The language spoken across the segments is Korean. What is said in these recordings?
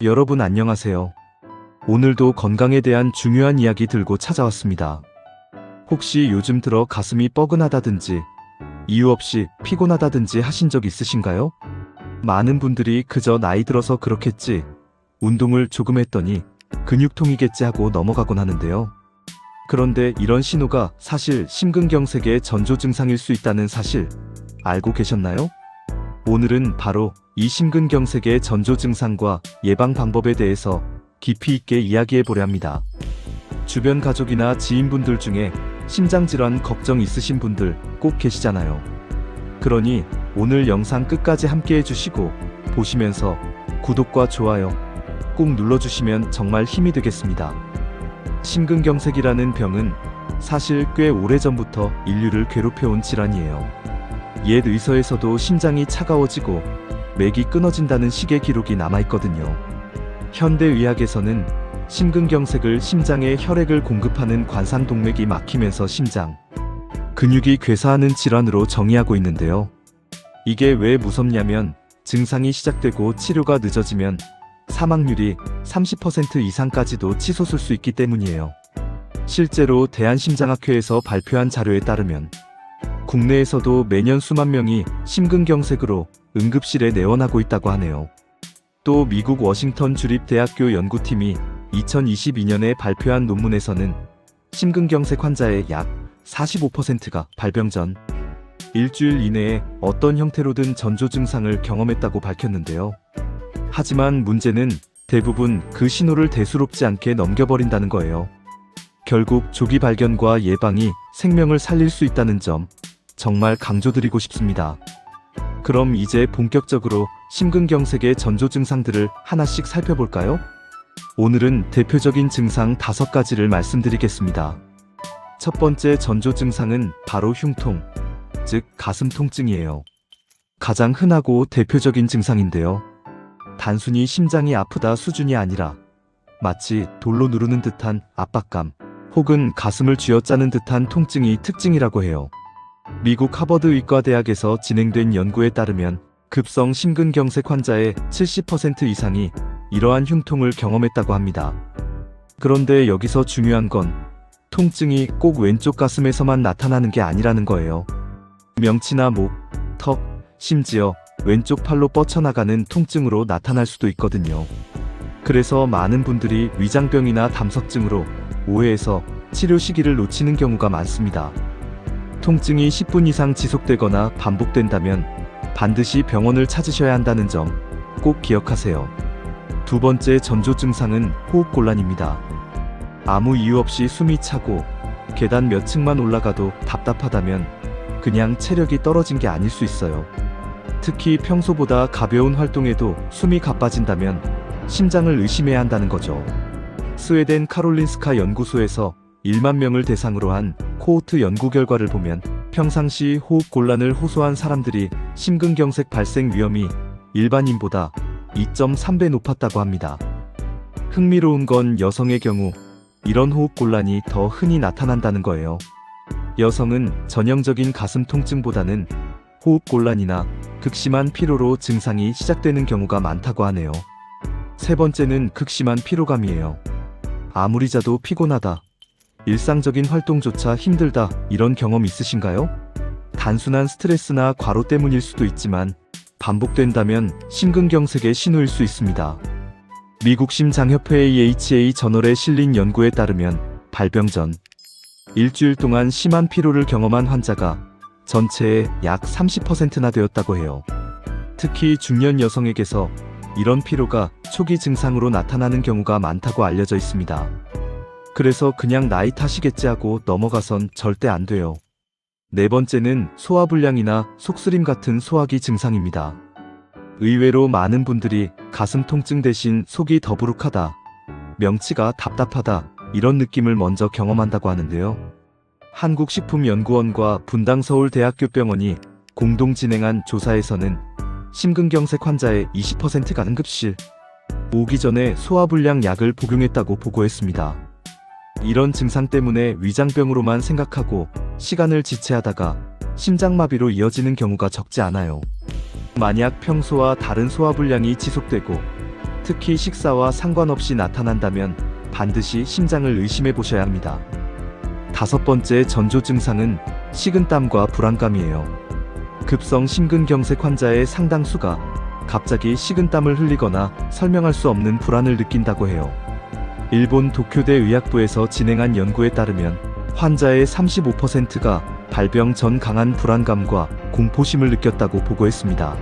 여러분 안녕하세요. 오늘도 건강에 대한 중요한 이야기 들고 찾아왔습니다. 혹시 요즘 들어 가슴이 뻐근하다든지 이유 없이 피곤하다든지 하신 적 있으신가요? 많은 분들이 그저 나이 들어서 그렇겠지, 운동을 조금 했더니 근육통이겠지 하고 넘어가곤 하는데요. 그런데 이런 신호가 사실 심근경색의 전조 증상일 수 있다는 사실 알고 계셨나요? 오늘은 바로 이 심근경색의 전조 증상과 예방 방법에 대해서 깊이 있게 이야기해 보려 합니다. 주변 가족이나 지인분들 중에 심장질환 걱정 있으신 분들 꼭 계시잖아요. 그러니 오늘 영상 끝까지 함께 해주시고 보시면서 구독과 좋아요 꼭 눌러주시면 정말 힘이 되겠습니다. 심근경색이라는 병은 사실 꽤 오래전부터 인류를 괴롭혀온 질환이에요. 옛 의서에서도 심장이 차가워지고 맥이 끊어진다는 식의 기록이 남아있거든요. 현대의학에서는 심근경색을 심장에 혈액을 공급하는 관상동맥이 막히면서 심장 근육이 괴사하는 질환으로 정의하고 있는데요. 이게 왜 무섭냐면 증상이 시작되고 치료가 늦어지면 사망률이 30% 이상까지도 치솟을 수 있기 때문이에요. 실제로 대한심장학회에서 발표한 자료에 따르면 국내에서도 매년 수만 명이 심근경색으로 응급실에 내원하고 있다고 하네요. 또 미국 워싱턴 주립대학교 연구팀이 2022년에 발표한 논문에서는 심근경색 환자의 약 45%가 발병 전 일주일 이내에 어떤 형태로든 전조 증상을 경험했다고 밝혔는데요. 하지만 문제는 대부분 그 신호를 대수롭지 않게 넘겨버린다는 거예요. 결국 조기 발견과 예방이 생명을 살릴 수 있다는 점 정말 강조드리고 싶습니다. 그럼 이제 본격적으로 심근경색의 전조 증상들을 하나씩 살펴볼까요? 오늘은 대표적인 증상 5가지를 말씀드리겠습니다. 첫 번째 전조 증상은 바로 흉통, 즉 가슴 통증이에요. 가장 흔하고 대표적인 증상인데요. 단순히 심장이 아프다 수준이 아니라 마치 돌로 누르는 듯한 압박감 혹은 가슴을 쥐어짜는 듯한 통증이 특징이라고 해요. 미국 하버드 의과대학에서 진행된 연구에 따르면 급성 심근경색 환자의 70% 이상이 이러한 흉통을 경험했다고 합니다. 그런데 여기서 중요한 건 통증이 꼭 왼쪽 가슴에서만 나타나는 게 아니라는 거예요. 명치나 목, 턱, 심지어 왼쪽 팔로 뻗쳐나가는 통증으로 나타날 수도 있거든요. 그래서 많은 분들이 위장병이나 담석증으로 오해해서 치료 시기를 놓치는 경우가 많습니다. 통증이 10분 이상 지속되거나 반복된다면 반드시 병원을 찾으셔야 한다는 점 꼭 기억하세요. 두 번째 전조 증상은 호흡곤란입니다. 아무 이유 없이 숨이 차고 계단 몇 층만 올라가도 답답하다면 그냥 체력이 떨어진 게 아닐 수 있어요. 특히 평소보다 가벼운 활동에도 숨이 가빠진다면 심장을 의심해야 한다는 거죠. 스웨덴 카롤린스카 연구소에서 1만 명을 대상으로 한 코호트 연구 결과를 보면 평상시 호흡곤란을 호소한 사람들이 심근경색 발생 위험이 일반인보다 2.3배 높았다고 합니다. 흥미로운 건 여성의 경우 이런 호흡곤란이 더 흔히 나타난다는 거예요. 여성은 전형적인 가슴 통증보다는 호흡곤란이나 극심한 피로로 증상이 시작되는 경우가 많다고 하네요. 세 번째는 극심한 피로감이에요. 아무리 자도 피곤하다, 일상적인 활동조차 힘들다, 이런 경험 있으신가요? 단순한 스트레스나 과로 때문일 수도 있지만 반복된다면 심근경색의 신호일 수 있습니다. 미국 심장협회 AHA 저널에 실린 연구에 따르면 발병 전 일주일 동안 심한 피로를 경험한 환자가 전체의 약 30%나 되었다고 해요. 특히 중년 여성에게서 이런 피로가 초기 증상으로 나타나는 경우가 많다고 알려져 있습니다. 그래서 그냥 나이 탓이겠지 하고 넘어가선 절대 안 돼요. 네 번째는 소화불량이나 속쓰림 같은 소화기 증상입니다. 의외로 많은 분들이 가슴 통증 대신 속이 더부룩하다, 명치가 답답하다, 이런 느낌을 먼저 경험한다고 하는데요. 한국식품연구원과 분당서울대학교병원이 공동 진행한 조사에서는 심근경색 환자의 20%가 응급실 오기 전에 소화불량 약을 복용했다고 보고했습니다. 이런 증상 때문에 위장병으로만 생각하고 시간을 지체하다가 심장마비로 이어지는 경우가 적지 않아요. 만약 평소와 다른 소화불량이 지속되고 특히 식사와 상관없이 나타난다면 반드시 심장을 의심해 보셔야 합니다. 다섯 번째 전조 증상은 식은땀과 불안감이에요. 급성 심근경색 환자의 상당수가 갑자기 식은땀을 흘리거나 설명할 수 없는 불안을 느낀다고 해요. 일본 도쿄대 의학부에서 진행한 연구에 따르면 환자의 35%가 발병 전 강한 불안감과 공포심을 느꼈다고 보고했습니다.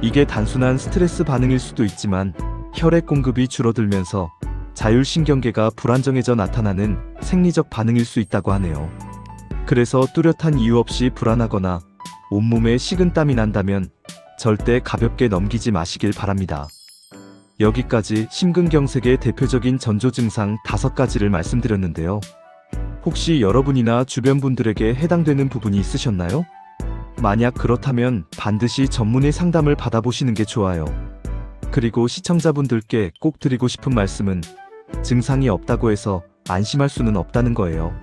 이게 단순한 스트레스 반응일 수도 있지만 혈액 공급이 줄어들면서 자율신경계가 불안정해져 나타나는 생리적 반응일 수 있다고 하네요. 그래서 뚜렷한 이유 없이 불안하거나 온몸에 식은땀이 난다면 절대 가볍게 넘기지 마시길 바랍니다. 여기까지 심근경색의 대표적인 전조 증상 5가지를 말씀드렸는데요. 혹시 여러분이나 주변 분들에게 해당되는 부분이 있으셨나요? 만약 그렇다면 반드시 전문의 상담을 받아보시는 게 좋아요. 그리고 시청자분들께 꼭 드리고 싶은 말씀은 증상이 없다고 해서 안심할 수는 없다는 거예요.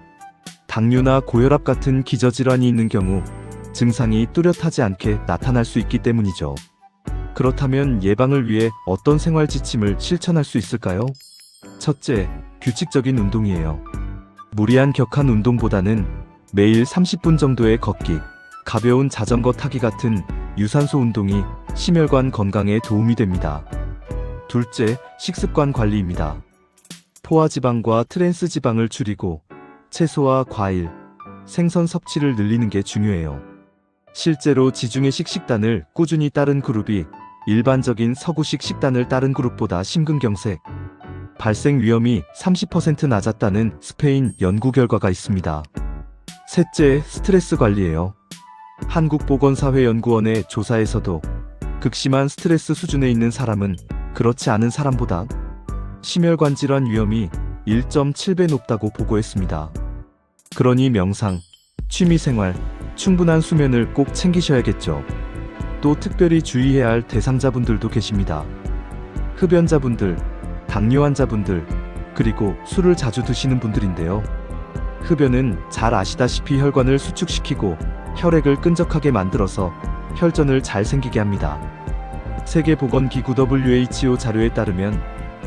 당뇨나 고혈압 같은 기저질환이 있는 경우 증상이 뚜렷하지 않게 나타날 수 있기 때문이죠. 그렇다면 예방을 위해 어떤 생활 지침을 실천할 수 있을까요? 첫째, 규칙적인 운동이에요. 무리한 격한 운동보다는 매일 30분 정도의 걷기, 가벼운 자전거 타기 같은 유산소 운동이 심혈관 건강에 도움이 됩니다. 둘째, 식습관 관리입니다. 포화지방과 트랜스 지방을 줄이고 채소와 과일, 생선 섭취를 늘리는 게 중요해요. 실제로 지중해식 식단을 꾸준히 따른 그룹이 일반적인 서구식 식단을 따른 그룹보다 심근경색 발생 위험이 30% 낮았다는 스페인 연구 결과가 있습니다. 셋째, 스트레스 관리예요. 한국보건사회연구원의 조사에서도 극심한 스트레스 수준에 있는 사람은 그렇지 않은 사람보다 심혈관 질환 위험이 1.7배 높다고 보고했습니다. 그러니 명상, 취미생활, 충분한 수면을 꼭 챙기셔야겠죠. 또 특별히 주의해야 할 대상자분들도 계십니다. 흡연자분들, 당뇨 환자분들, 그리고 술을 자주 드시는 분들인데요. 흡연은 잘 아시다시피 혈관을 수축시키고 혈액을 끈적하게 만들어서 혈전을 잘 생기게 합니다. 세계보건기구 WHO 자료에 따르면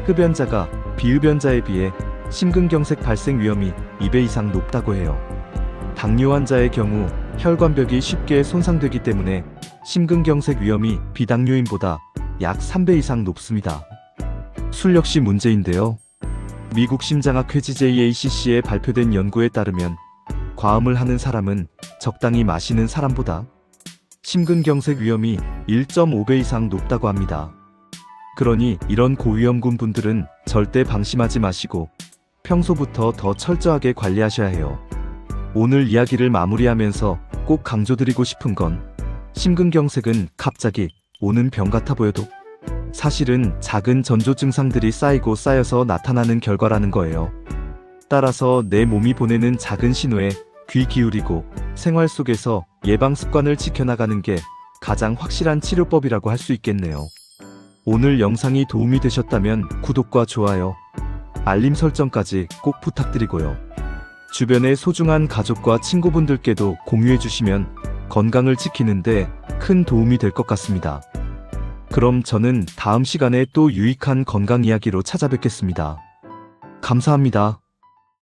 흡연자가 비흡연자에 비해 심근경색 발생 위험이 2배 이상 높다고 해요. 당뇨 환자의 경우 혈관벽이 쉽게 손상되기 때문에 심근경색 위험이 비당뇨인보다 약 3배 이상 높습니다. 술 역시 문제인데요. 미국 심장학회 JACC에 발표된 연구에 따르면 과음을 하는 사람은 적당히 마시는 사람보다 심근경색 위험이 1.5배 이상 높다고 합니다. 그러니 이런 고위험군 분들은 절대 방심하지 마시고 평소부터 더 철저하게 관리하셔야 해요. 오늘 이야기를 마무리하면서 꼭 강조드리고 싶은 건 심근경색은 갑자기 오는 병 같아 보여도 사실은 작은 전조 증상들이 쌓이고 쌓여서 나타나는 결과라는 거예요. 따라서 내 몸이 보내는 작은 신호에 귀 기울이고 생활 속에서 예방 습관을 지켜나가는 게 가장 확실한 치료법이라고 할 수 있겠네요. 오늘 영상이 도움이 되셨다면 구독과 좋아요, 알림 설정까지 꼭 부탁드리고요. 주변의 소중한 가족과 친구분들께도 공유해 주시면 건강을 지키는데 큰 도움이 될 것 같습니다. 그럼 저는 다음 시간에 또 유익한 건강 이야기로 찾아뵙겠습니다. 감사합니다.